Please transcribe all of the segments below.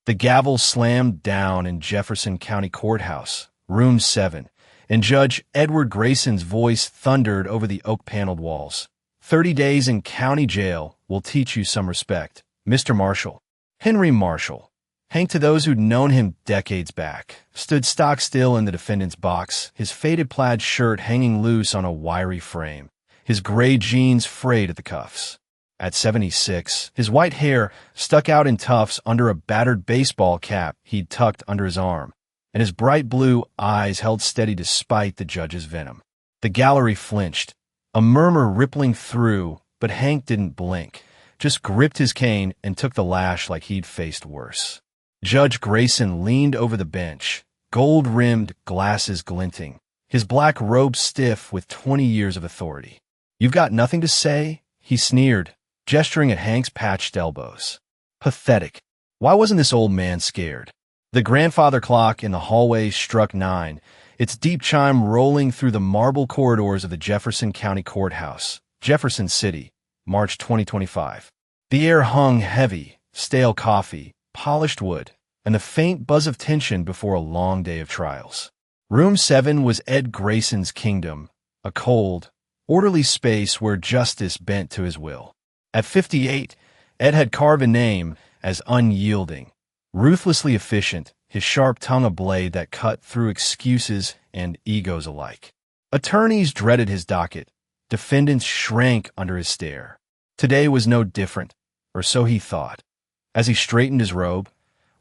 The gavel slammed down in Jefferson County Courthouse, Room 7, and Judge Edward Grayson's voice thundered over the oak-paneled walls. 30 days in county jail will teach you some respect, Mr. Marshall. Henry Marshall, Hank, to those who'd known him decades back, stood stock still in the defendant's box, his faded plaid shirt hanging loose on a wiry frame, his gray jeans frayed at the cuffs. At 76, his white hair stuck out in tufts under a battered baseball cap he'd tucked under his arm, and his bright blue eyes held steady despite the judge's venom. The gallery flinched, a murmur rippling through, but Hank didn't blink, just gripped his cane and took the lash like he'd faced worse. Judge Grayson leaned over the bench, gold-rimmed glasses glinting, his black robe stiff with 20 years of authority. "You've got nothing to say?" he sneered, gesturing at Hank's patched elbows. Pathetic. Why wasn't this old man scared? The grandfather clock in the hallway struck 9, its deep chime rolling through the marble corridors of the Jefferson County Courthouse, Jefferson City, March 2025. The air hung heavy, stale coffee, polished wood, and the faint buzz of tension before a long day of trials. Room 7 was Ed Grayson's kingdom, a cold, orderly space where justice bent to his will. At 58, Ed had carved a name as unyielding, ruthlessly efficient, his sharp tongue a blade that cut through excuses and egos alike. Attorneys dreaded his docket. Defendants shrank under his stare. Today was no different, or so he thought, as he straightened his robe,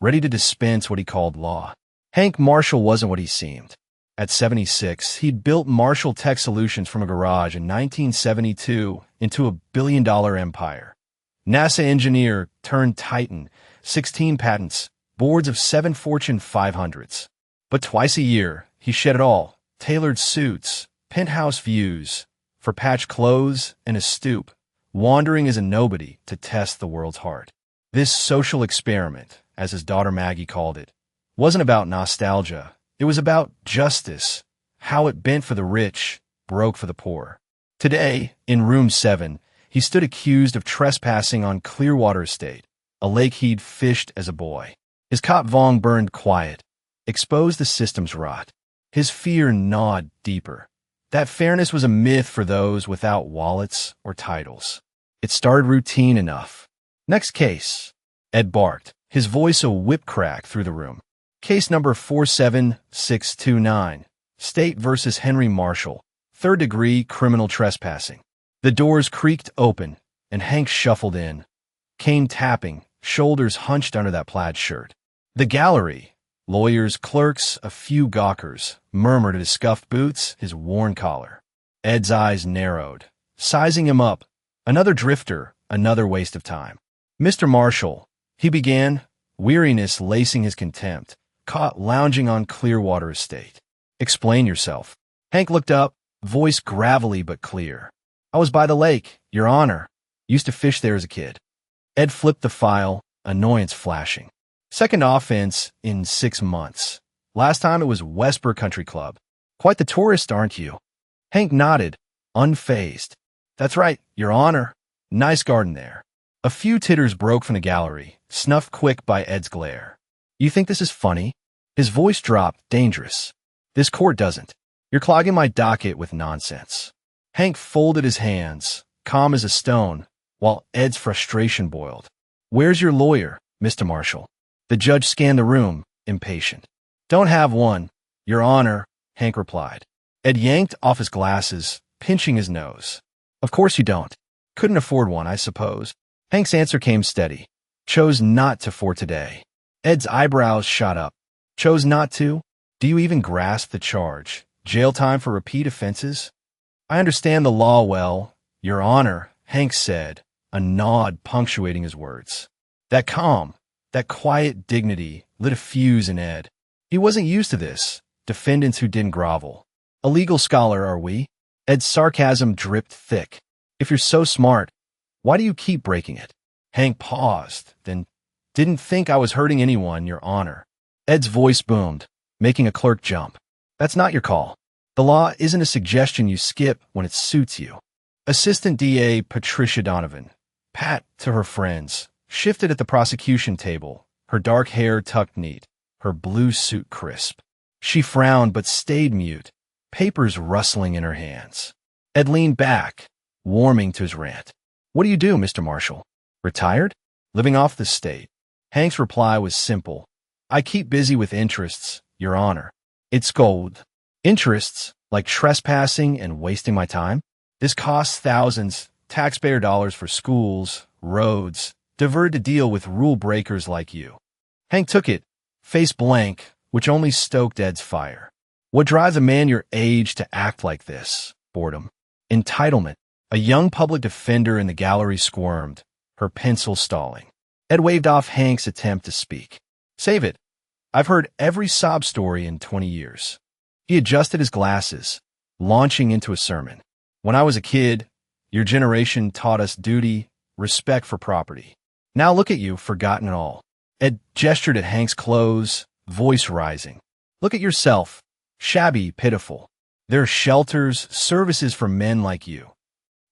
ready to dispense what he called law. Hank Marshall wasn't what he seemed. At 76, he'd built Marshall Tech Solutions from a garage in 1972 into a billion-dollar empire. NASA engineer turned titan, 16 patents, boards of 7 Fortune 500s. But twice a year, he shed it all, tailored suits, penthouse views, for patched clothes and a stoop, wandering as a nobody to test the world's heart. This social experiment, as his daughter Maggie called it, wasn't about nostalgia. It was about justice, how it bent for the rich, broke for the poor. Today, in Room 7, he stood accused of trespassing on Clearwater Estate, a lake he'd fished as a boy. His cop vong burned quiet, exposed the system's rot. His fear gnawed deeper. That fairness was a myth for those without wallets or titles. It started routine enough. "Next case," Ed barked, his voice a whip crack through the room. Case number 47629, State versus Henry Marshall, third-degree criminal trespassing. The doors creaked open, and Hank shuffled in, cane tapping, shoulders hunched under that plaid shirt. The gallery, lawyers, clerks, a few gawkers, murmured at his scuffed boots, his worn collar. Ed's eyes narrowed, sizing him up. Another drifter, another waste of time. "Mr. Marshall," he began, weariness lacing his contempt, caught lounging on Clearwater Estate. "Explain yourself." Hank looked up, voice gravelly but clear. "I was by the lake, Your Honor. Used to fish there as a kid." Ed flipped the file, annoyance flashing. "Second offense in 6 months. Last time it was Westbrook Country Club. Quite the tourist, aren't you?" Hank nodded, unfazed. "That's right, Your Honor. Nice garden there." A few titters broke from the gallery, snuffed quick by Ed's glare. "You think this is funny?" His voice dropped, dangerous. "This court doesn't. You're clogging my docket with nonsense." Hank folded his hands, calm as a stone, while Ed's frustration boiled. "Where's your lawyer, Mr. Marshall?" The judge scanned the room, impatient. "Don't have one, Your Honor," Hank replied. Ed yanked off his glasses, pinching his nose. "Of course you don't. Couldn't afford one, I suppose." Hank's answer came steady. "Chose not to for today." Ed's eyebrows shot up. "Chose not to? Do you even grasp the charge? Jail time for repeat offenses?" "I understand the law well, Your Honor," Hank said, a nod punctuating his words. That calm, that quiet dignity lit a fuse in Ed. He wasn't used to this, defendants who didn't grovel. "A legal scholar, are we?" Ed's sarcasm dripped thick. "If you're so smart, why do you keep breaking it?" Hank paused, then, "Didn't think I was hurting anyone, Your Honor." Ed's voice boomed, making a clerk jump. "That's not your call. The law isn't a suggestion you skip when it suits you." Assistant DA Patricia Donovan, pat to her friends, shifted at the prosecution table, her dark hair tucked neat, her blue suit crisp. She frowned but stayed mute, papers rustling in her hands. Ed leaned back, warming to his rant. "What do you do, Mr. Marshall? Retired? Living off the state?" Hank's reply was simple. "I keep busy with interests, Your Honor." It scolded. "Interests, like trespassing and wasting my time? This costs thousands, taxpayer dollars for schools, roads, diverted to deal with rule breakers like you." Hank took it, face blank, which only stoked Ed's fire. "What drives a man your age to act like this?" Boredom. "Entitlement." A young public defender in the gallery squirmed, her pencil stalling. Ed waved off Hank's attempt to speak. "Save it. I've heard every sob story in 20 years. He adjusted his glasses, launching into a sermon. "When I was a kid, your generation taught us duty, respect for property. Now look at you, forgotten it all." Ed gestured at Hank's clothes, voice rising. "Look at yourself, shabby, pitiful. There are shelters, services for men like you."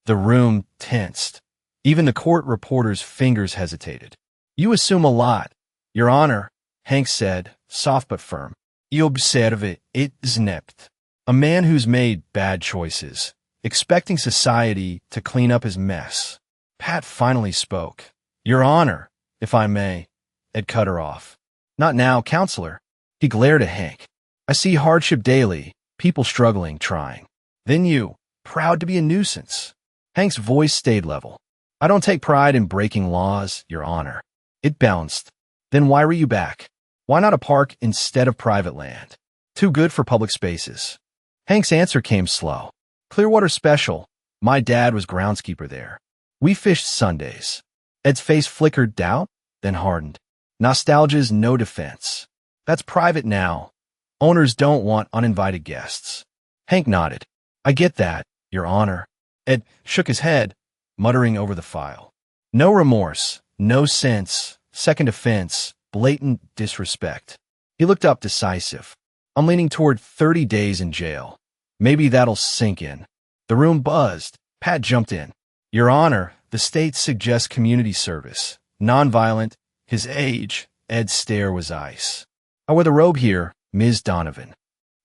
The room tensed. Even the court reporter's fingers hesitated. "You assume a lot, Your Honor," Hank said, soft but firm. "I observe it inept. A man who's made bad choices, expecting society to clean up his mess." Pat finally spoke. "Your Honor, if I may." Ed cut her off. "Not now, counselor." He glared at Hank. "I see hardship daily, people struggling, trying. Then you, proud to be a nuisance." Hank's voice stayed level. "I don't take pride in breaking laws, Your Honor." It bounced. "Then why were you back? Why not a park instead of private land? Too good for public spaces." Hank's answer came slow. "Clearwater Special. My dad was groundskeeper there. We fished Sundays." Ed's face flickered doubt, then hardened. "Nostalgia's no defense. That's private now. Owners don't want uninvited guests." Hank nodded. "I get that, Your Honor." Ed shook his head, muttering over the file. "No remorse, no sense, second offense, blatant disrespect." He looked up decisive. "I'm leaning toward 30 days in jail. Maybe that'll sink in." The room buzzed. Pat jumped in. "Your Honor, the state suggests community service. Nonviolent. His age." Ed's stare was ice. "I wear the robe here, Ms. Donovan."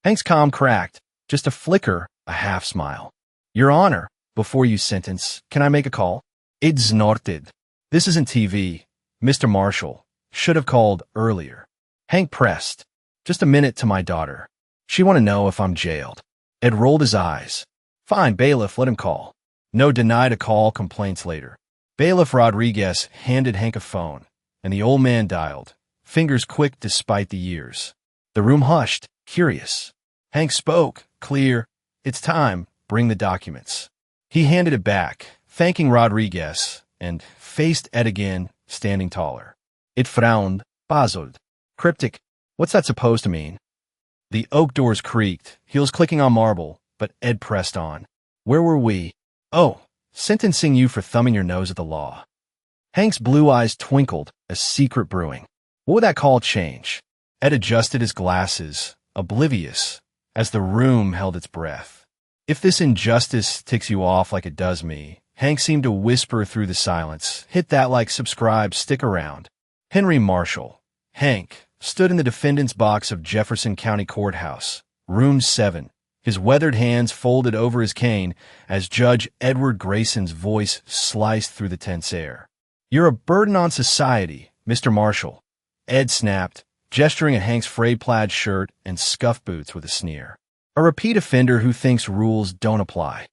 Hank's calm cracked. Just a flicker, a half smile. "Your Honor, before you sentence, can I make a call?" Ed snorted. "This isn't TV. Mr. Marshall. Should have called earlier." Hank pressed. "Just a minute to my daughter. She want to know if I'm jailed." Ed rolled his eyes. "Fine, bailiff, let him call. No deny to call, complaints later." Bailiff Rodriguez handed Hank a phone, and the old man dialed, fingers quick despite the years. The room hushed, curious. Hank spoke, clear. "It's time. Bring the documents." He handed it back, thanking Rodriguez, and faced Ed again, standing taller. It frowned, puzzled. Cryptic. What's that supposed to mean? The oak doors creaked, heels clicking on marble, but Ed pressed on. "Where were we? Oh, sentencing you for thumbing your nose at the law." Hank's blue eyes twinkled, a secret brewing. What would that call change? Ed adjusted his glasses, oblivious, as the room held its breath. "If this injustice ticks you off like it does me," Hank seemed to whisper through the silence, "hit that like, subscribe, stick around." Henry Marshall, Hank, stood in the defendant's box of Jefferson County Courthouse, room 7, his weathered hands folded over his cane as Judge Edward Grayson's voice sliced through the tense air. "You're a burden on society, Mr. Marshall," Ed snapped, gesturing at Hank's frayed plaid shirt and scuffed boots with a sneer. "A repeat offender who thinks rules don't apply."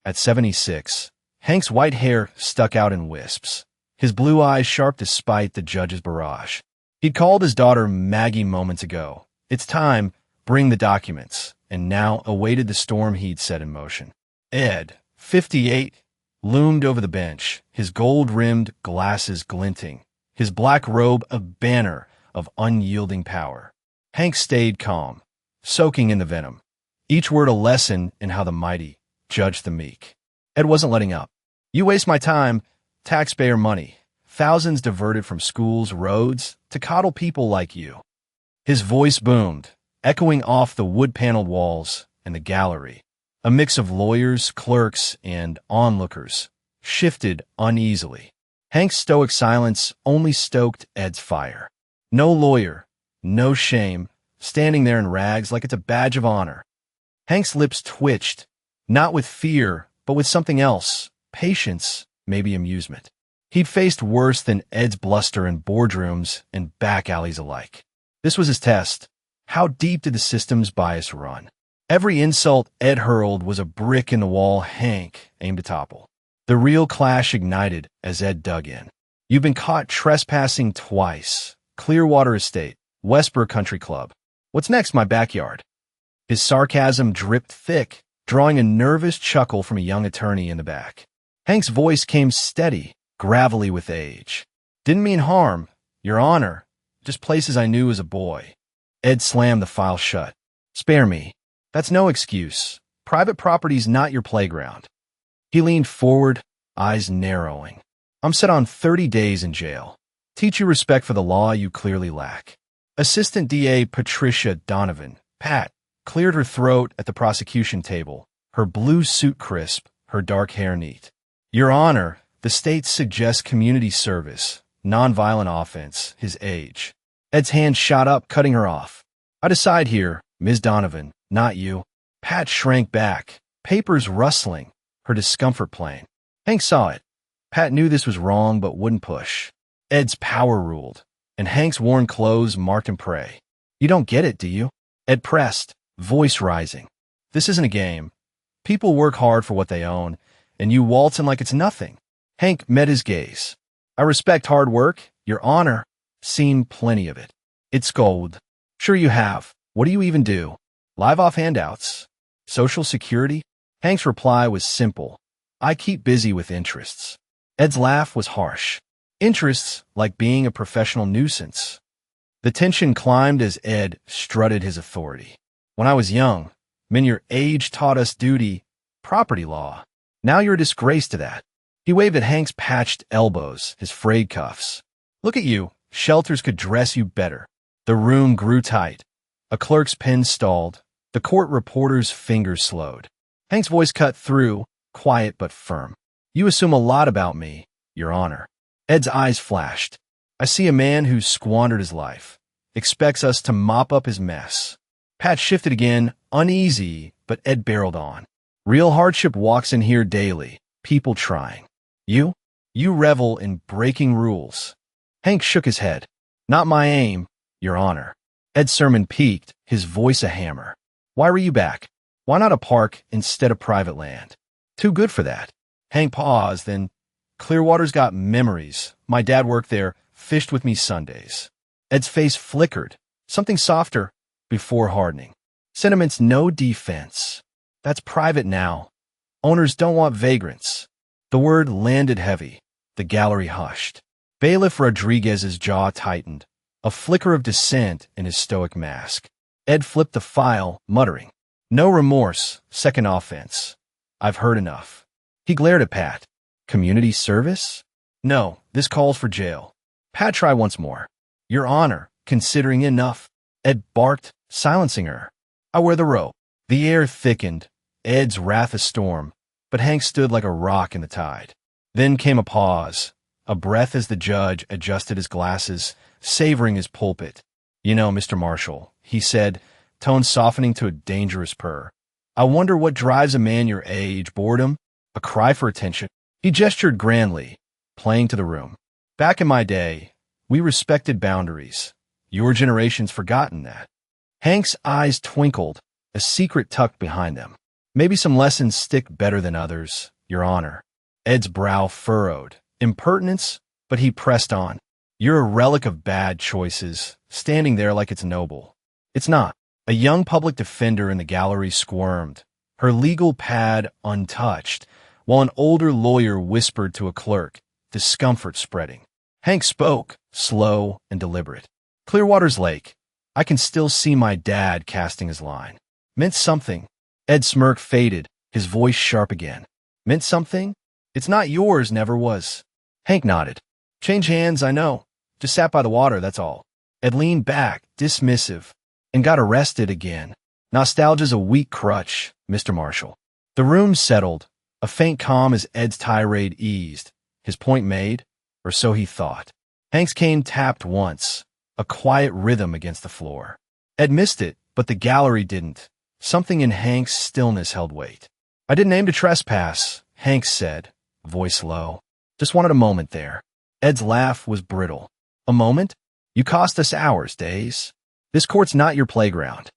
At 76, Hank's white hair stuck out in wisps, his blue eyes sharp despite the judge's barrage. He'd called his daughter Maggie moments ago. It's time, bring the documents, and now awaited the storm he'd set in motion. Ed, 58, loomed over the bench, his gold-rimmed glasses glinting, his black robe a banner of unyielding power. Hank stayed calm, soaking in the venom, each word a lesson in how the mighty judge the meek. Ed wasn't letting up. "You waste my time, taxpayer money, thousands diverted from schools, roads, to coddle people like you." His voice boomed, echoing off the wood-paneled walls and the gallery. A mix of lawyers, clerks, and onlookers shifted uneasily. Hank's stoic silence only stoked Ed's fire. No lawyer, no shame, standing there in rags like it's a badge of honor. Hank's lips twitched, not with fear, but with something else, patience, maybe amusement. He'd faced worse than Ed's bluster in boardrooms and back alleys alike. This was his test. How deep did the system's bias run? Every insult Ed hurled was a brick in the wall Hank aimed to topple. The real clash ignited as Ed dug in. You've been caught trespassing twice. Clearwater Estate, Westboro Country Club. What's next, my backyard? His sarcasm dripped thick, drawing a nervous chuckle from a young attorney in the back. Hank's voice came steady, gravelly with age. Didn't mean harm, Your Honor. Just places I knew as a boy. Ed slammed the file shut. Spare me. That's no excuse. Private property's not your playground. He leaned forward, eyes narrowing. I'm set on 30 days in jail. Teach you respect for the law you clearly lack. Assistant DA Patricia Donovan, Pat, cleared her throat at the prosecution table, her blue suit crisp, her dark hair neat. Your Honor, the state suggests community service, nonviolent offense, his age. Ed's hand shot up, cutting her off. I decide here, Ms. Donovan, not you. Pat shrank back, papers rustling, her discomfort plain. Hank saw it. Pat knew this was wrong but wouldn't push. Ed's power ruled, and Hank's worn clothes marked him prey. You don't get it, do you? Ed pressed, voice rising. This isn't a game. People work hard for what they own, and you waltz in like it's nothing. Hank met his gaze. I respect hard work, Your Honor. Seen plenty of it. It's gold. Sure you have. What do you even do? Live off handouts? Social Security? Hank's reply was simple. I keep busy with interests. Ed's laugh was harsh. Interests like being a professional nuisance. The tension climbed as Ed strutted his authority. When I was young, men your age taught us duty, property law. Now you're a disgrace to that. He waved at Hank's patched elbows, his frayed cuffs. Look at you. Shelters could dress you better. The room grew tight. A clerk's pen stalled. The court reporter's fingers slowed. Hank's voice cut through, quiet but firm. You assume a lot about me, Your Honor. Ed's eyes flashed. I see a man who's squandered his life. Expects us to mop up his mess. Pat shifted again, uneasy, but Ed barreled on. Real hardship walks in here daily, people trying. You revel in breaking rules. Hank shook his head. Not my aim, Your Honor. Ed's sermon peaked, his voice a hammer. Why were you back? Why not a park instead of private land? Too good for that. Hank paused, then, Clearwater's got memories. My dad worked there, fished with me Sundays. Ed's face flickered, something softer, before hardening. Sentiment's no defense. That's private now. Owners don't want vagrants. The word landed heavy. The gallery hushed. Bailiff Rodriguez's jaw tightened, a flicker of dissent in his stoic mask. Ed flipped the file, muttering, No remorse, second offense. I've heard enough. He glared at Pat. Community service? No, this calls for jail. Pat tried once more. Your Honor, considering enough. Ed barked, silencing her. I wear the rope. The air thickened, Ed's wrath a storm, but Hank stood like a rock in the tide. Then came a pause, a breath as the judge adjusted his glasses, savoring his pulpit. You know, Mr. Marshall, he said, tone softening to a dangerous purr. I wonder what drives a man your age, boredom? A cry for attention? He gestured grandly, playing to the room. Back in my day, we respected boundaries. Your generation's forgotten that. Hank's eyes twinkled, a secret tucked behind them. Maybe some lessons stick better than others, Your Honor. Ed's brow furrowed. Impertinence, but he pressed on. You're a relic of bad choices, standing there like it's noble. It's not. A young public defender in the gallery squirmed, her legal pad untouched, while an older lawyer whispered to a clerk, discomfort spreading. Hank spoke, slow and deliberate. Clearwater's Lake. I can still see my dad casting his line. Meant something. Ed's smirk faded, his voice sharp again. Meant something? It's not yours, never was. Hank nodded. Change hands, I know. Just sat by the water, that's all. Ed leaned back, dismissive, and got arrested again. Nostalgia's a weak crutch, Mr. Marshall. The room settled, a faint calm as Ed's tirade eased. His point made, or so he thought. Hank's cane tapped once, a quiet rhythm against the floor. Ed missed it, but the gallery didn't. Something in Hank's stillness held weight. "I didn't aim to trespass," Hank said, voice low. "Just wanted a moment there." Ed's laugh was brittle. "A moment? You cost us hours, days. This court's not your playground."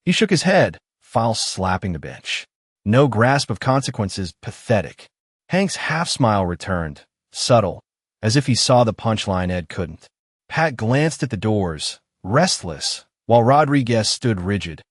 He shook his head, file slapping the bench. No grasp of consequences, pathetic. Hank's half-smile returned, subtle, as if he saw the punchline Ed couldn't. Pat glanced at the doors, restless, while Rodriguez stood rigid,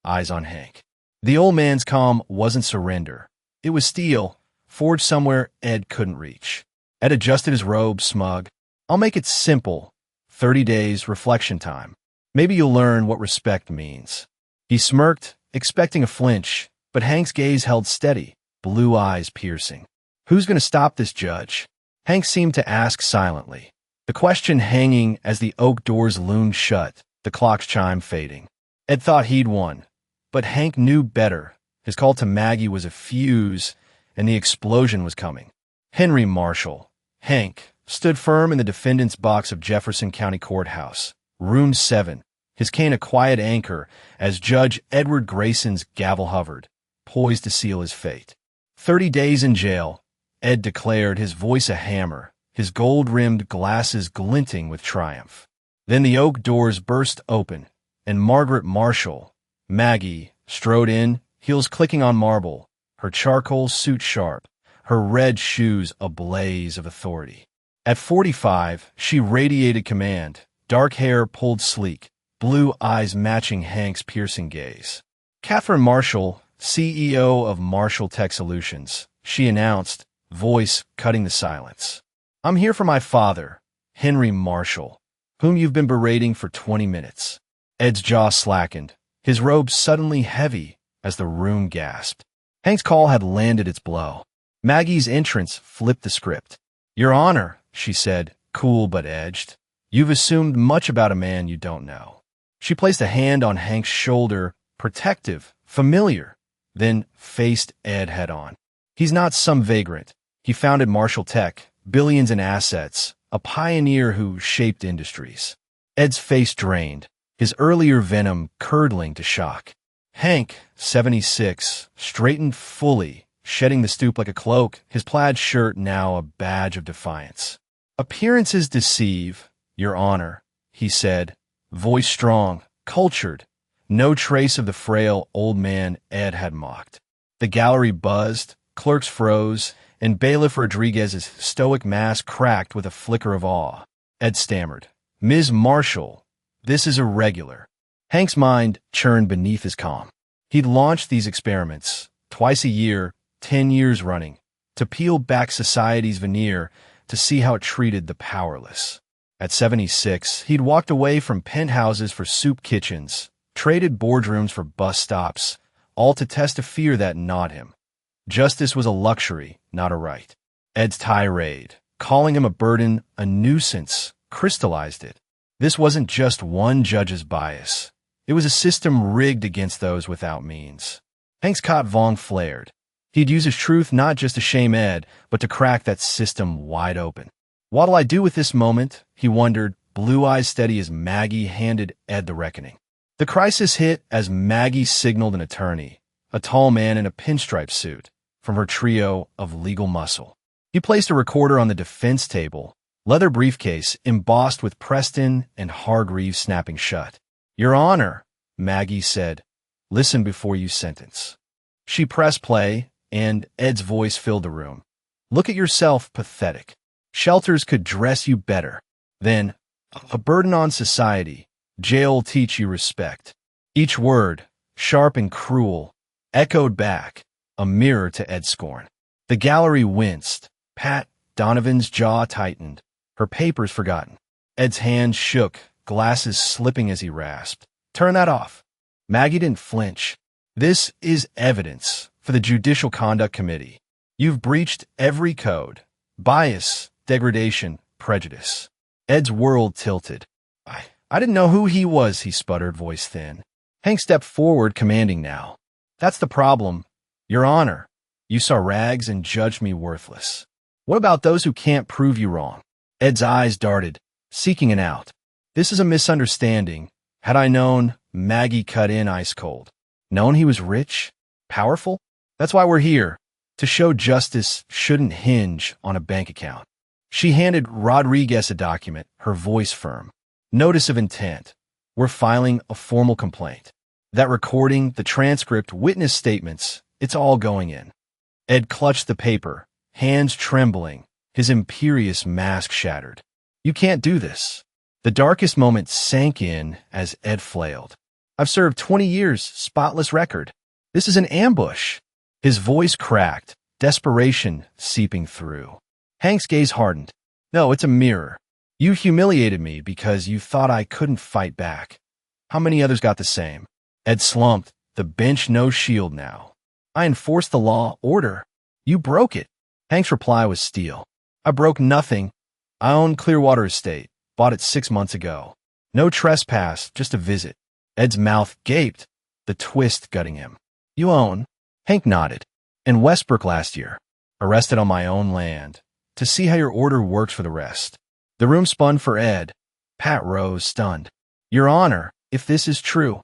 eyes on Hank. The old man's calm wasn't surrender. It was steel, forged somewhere Ed couldn't reach. Ed adjusted his robe, smug. "I'll make it simple. 30 days, reflection time. Maybe you'll learn what respect means." He smirked, expecting a flinch, but Hank's gaze held steady, blue eyes piercing. "Who's going to stop this, Judge?" Hank seemed to ask silently, the question hanging as the oak doors loomed shut, the clock's chime fading. Ed thought he'd won, but Hank knew better. His call to Maggie was a fuse, and the explosion was coming. Henry Marshall. Hank stood firm in the defendant's box of Jefferson County Courthouse, Room 7, his cane a quiet anchor as Judge Edward Grayson's gavel hovered, poised to seal his fate. 30 days in jail, Ed declared, his voice a hammer, his gold-rimmed glasses glinting with triumph. Then the oak doors burst open, and Margaret Marshall, Maggie, strode in, heels clicking on marble, her charcoal suit sharp, her red shoes a blaze of authority. At 45, she radiated command, dark hair pulled sleek, blue eyes matching Hank's piercing gaze. Catherine Marshall, CEO of Marshall Tech Solutions, she announced, voice cutting the silence. "I'm here for my father, Henry Marshall, whom you've been berating for 20 minutes. Ed's jaw slackened, his robe suddenly heavy as the room gasped. Hank's call had landed its blow. Maggie's entrance flipped the script. "Your Honor," she said, cool but edged, "you've assumed much about a man you don't know." She placed a hand on Hank's shoulder, protective, familiar, then faced Ed head-on. "He's not some vagrant. He founded Marshall Tech, billions in assets, a pioneer who shaped industries." Ed's face drained, his earlier venom curdling to shock. Hank, 76, straightened fully, shedding the stoop like a cloak, his plaid shirt now a badge of defiance. "Appearances deceive, Your Honor," he said, voice strong, cultured, no trace of the frail old man Ed had mocked. The gallery buzzed, clerks froze, and Bailiff Rodriguez's stoic mask cracked with a flicker of awe. Ed stammered, "Ms. Marshall, this is irregular." Hank's mind churned beneath his calm. He'd launched these experiments, twice a year, 10 years running, to peel back society's veneer to see how it treated the powerless. At 76, he'd walked away from penthouses for soup kitchens, traded boardrooms for bus stops, all to test a fear that gnawed him. Justice was a luxury, not a right. Ed's tirade, calling him a burden, a nuisance, crystallized it. This wasn't just one judge's bias. It was a system rigged against those without means. Hank's cot vong flared. He'd use his truth not just to shame Ed, but to crack that system wide open. "What'll I do with this moment?" he wondered, blue eyes steady as Maggie handed Ed the reckoning. The crisis hit as Maggie signaled an attorney, a tall man in a pinstripe suit, from her trio of legal muscle. He placed a recorder on the defense table, leather briefcase embossed with Preston and Hargreaves snapping shut. "Your Honor," Maggie said, "listen before you sentence." She pressed play, and Ed's voice filled the room. "Look at yourself, pathetic. Shelters could dress you better. Then, a burden on society. Jail'll teach you respect." Each word, sharp and cruel, echoed back, a mirror to Ed's scorn. The gallery winced. Pat Donovan's jaw tightened, her papers forgotten. Ed's hand shook, glasses slipping as he rasped. "Turn that off." Maggie didn't flinch. "This is evidence for the Judicial Conduct Committee. You've breached every code. Bias, degradation, prejudice." Ed's world tilted. I didn't know who he was," he sputtered, voice thin. Hank stepped forward, commanding now. "That's the problem. Your Honor, you saw rags and judged me worthless. What about those who can't prove you wrong?" Ed's eyes darted, seeking an out. This is a misunderstanding. Had I known, Maggie cut in ice cold. Known he was rich? Powerful? That's why we're here. To show justice shouldn't hinge on a bank account. She handed Rodriguez a document, her voice firm. Notice of intent. We're filing a formal complaint. That recording, the transcript, witness statements, it's all going in. Ed clutched the paper, hands trembling, his imperious mask shattered. You can't do this. The darkest moment sank in as Ed flailed. I've served 20 years, spotless record. This is an ambush. His voice cracked, desperation seeping through. Hank's gaze hardened. No, it's a mirror. You humiliated me because you thought I couldn't fight back. How many others got the same? Ed slumped, the bench no shield now. I enforced the law, order. You broke it. Hank's reply was steel. I broke nothing. I own Clearwater Estate. Bought it 6 months ago. No trespass, just a visit. Ed's mouth gaped, the twist gutting him. You own? Hank nodded. In Westbrook last year. Arrested on my own land. To see how your order works for the rest. The room spun for Ed. Pat rose, stunned. Your Honor, if this is true.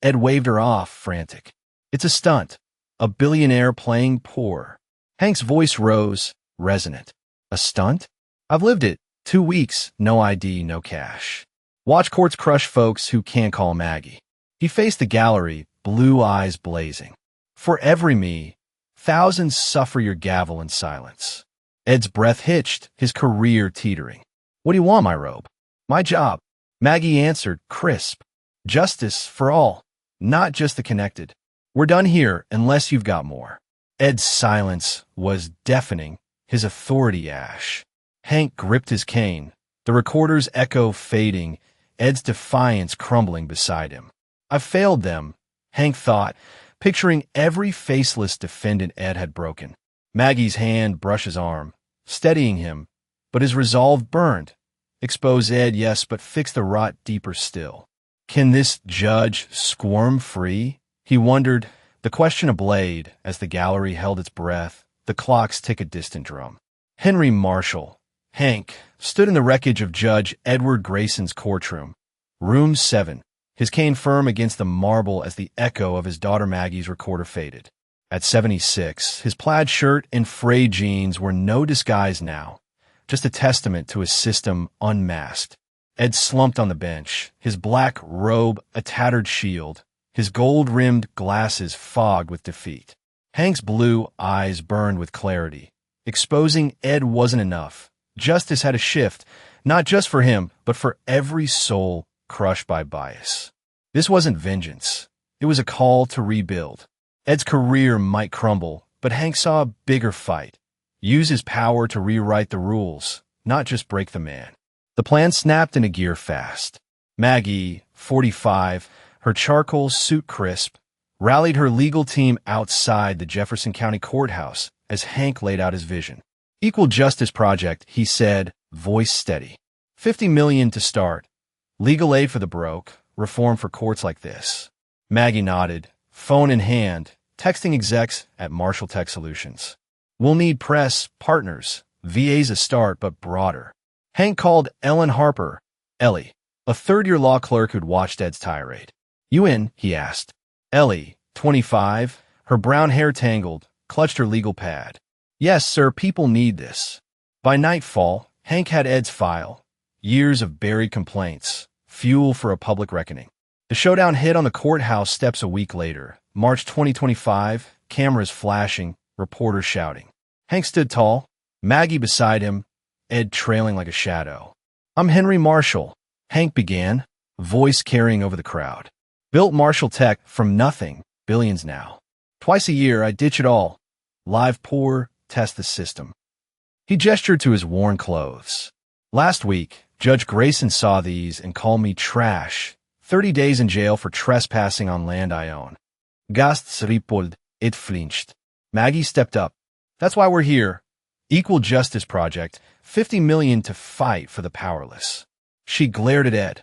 Ed waved her off, frantic. It's a stunt. A billionaire playing poor. Hank's voice rose, resonant. A stunt? I've lived it. 2 weeks, no ID, no cash. Watch courts crush folks who can't call Maggie. He faced the gallery, blue eyes blazing. For every me, thousands suffer your gavel in silence. Ed's breath hitched, his career teetering. What do you want, my robe? My job. Maggie answered, crisp. Justice for all, not just the connected. We're done here unless you've got more. Ed's silence was deafening, his authority ash. Hank gripped his cane, the recorder's echo fading, Ed's defiance crumbling beside him. I've failed them, Hank thought, picturing every faceless defendant Ed had broken. Maggie's hand brushed his arm, steadying him, but his resolve burned. Expose Ed, yes, but fix the rot deeper still. Can this judge squirm free? He wondered, the question ablaze as the gallery held its breath, the clocks tick a distant drum. Henry Marshall, Hank, stood in the wreckage of Judge Edward Grayson's courtroom. Room 7, his cane firm against the marble as the echo of his daughter Maggie's recorder faded. At 76, his plaid shirt and frayed jeans were no disguise now, just a testament to his system unmasked. Ed slumped on the bench, his black robe a tattered shield, his gold-rimmed glasses fogged with defeat. Hank's blue eyes burned with clarity. Exposing Ed wasn't enough. Justice had to shift, not just for him, but for every soul crushed by bias. This wasn't vengeance. It was a call to rebuild. Ed's career might crumble, but Hank saw a bigger fight. Use his power to rewrite the rules, not just break the man. The plan snapped into gear fast. Maggie, 45, her charcoal suit crisp, rallied her legal team outside the Jefferson County Courthouse as Hank laid out his vision. Equal Justice Project, he said, voice steady. $50 million to start. Legal aid for the broke. Reform for courts like this. Maggie nodded, phone in hand, texting execs at Marshall Tech Solutions. We'll need press, partners, VA's a start, but broader. Hank called Ellen Harper, Ellie, a third-year law clerk who'd watched Ed's tirade. You in? He asked. Ellie, 25, her brown hair tangled, clutched her legal pad. Yes, sir, people need this. By nightfall, Hank had Ed's file. Years of buried complaints, fuel for a public reckoning. The showdown hit on the courthouse steps a week later, March 2025, cameras flashing, reporters shouting. Hank stood tall, Maggie beside him, Ed trailing like a shadow. I'm Henry Marshall, Hank began, voice carrying over the crowd. Built Marshall Tech from nothing, billions now. Twice a year, I ditch it all. Live poor, test the system. He gestured to his worn clothes. Last week, Judge Grayson saw these and called me trash. 30 days in jail for trespassing on land I own. Gasts rippled, it flinched. Maggie stepped up. That's why we're here. Equal Justice Project, $50 million to fight for the powerless. She glared at Ed.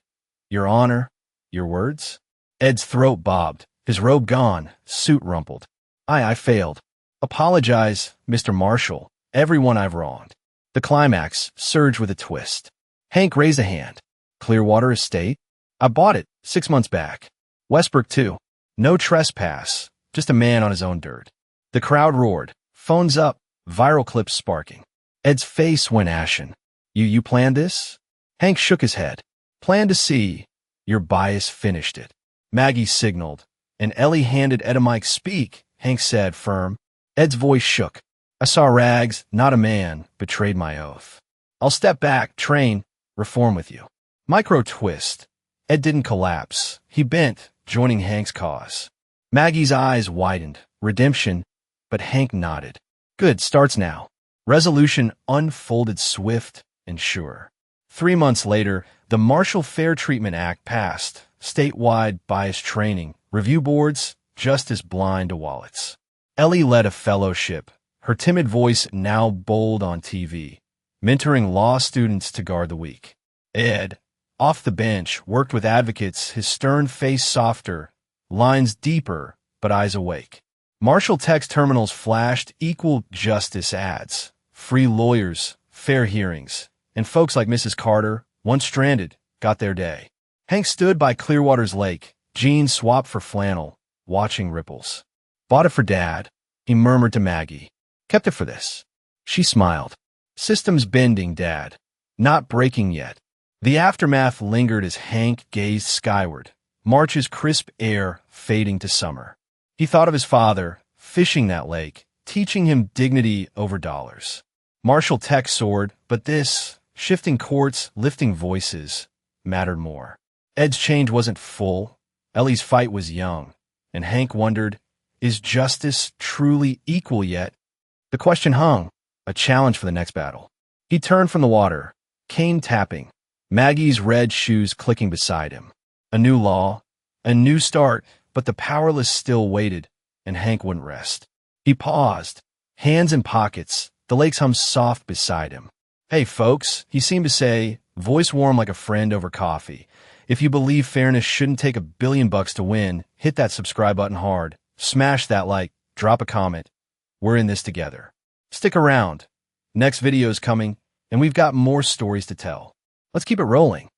Your Honor, your words? Ed's throat bobbed, his robe gone, suit rumpled. I failed. Apologize, Mr. Marshall, everyone I've wronged. The climax surged with a twist. Hank raised a hand. Clearwater Estate? I bought it 6 months back. Westbrook, too. No trespass, just a man on his own dirt. The crowd roared. Phones up, viral clips sparking. Ed's face went ashen. You planned this? Hank shook his head. Planned to see. Your bias finished it. Maggie signaled, and Ellie handed Ed a mic. Speak, Hank said, firm. Ed's voice shook. I saw Rags, not a man, betrayed my oath. I'll step back, train, reform with you. Micro twist. Ed didn't collapse. He bent, joining Hank's cause. Maggie's eyes widened. Redemption, but Hank nodded. Good, starts now. Resolution unfolded swift and sure. 3 months later, the Marshall Fair Treatment Act passed. Statewide bias training, review boards, justice blind to wallets. Ellie led a fellowship, her timid voice now bold on TV, mentoring law students to guard the weak. Ed, off the bench, worked with advocates, his stern face softer, lines deeper, but eyes awake. Marshall Tech's terminals flashed equal justice ads, free lawyers, fair hearings, and folks like Mrs. Carter, once stranded, got their day. Hank stood by Clearwater's lake, jeans swapped for flannel, watching ripples. Bought it for Dad, he murmured to Maggie. Kept it for this. She smiled. Systems bending, Dad. Not breaking yet. The aftermath lingered as Hank gazed skyward, March's crisp air fading to summer. He thought of his father, fishing that lake, teaching him dignity over dollars. Marshall Tech soared, but this, shifting courts, lifting voices, mattered more. Ed's change wasn't full. Ellie's fight was young, and Hank wondered, is justice truly equal yet? The question hung, a challenge for the next battle. He turned from the water, cane tapping, Maggie's red shoes clicking beside him. A new law, a new start, but the powerless still waited, and Hank wouldn't rest. He paused, hands in pockets, the lake's hum soft beside him. Hey, folks, he seemed to say, voice warm like a friend over coffee. If you believe fairness shouldn't take $1 billion to win, hit that subscribe button hard. Smash that like, drop a comment. We're in this together. Stick around. Next video's coming, and we've got more stories to tell. Let's keep it rolling.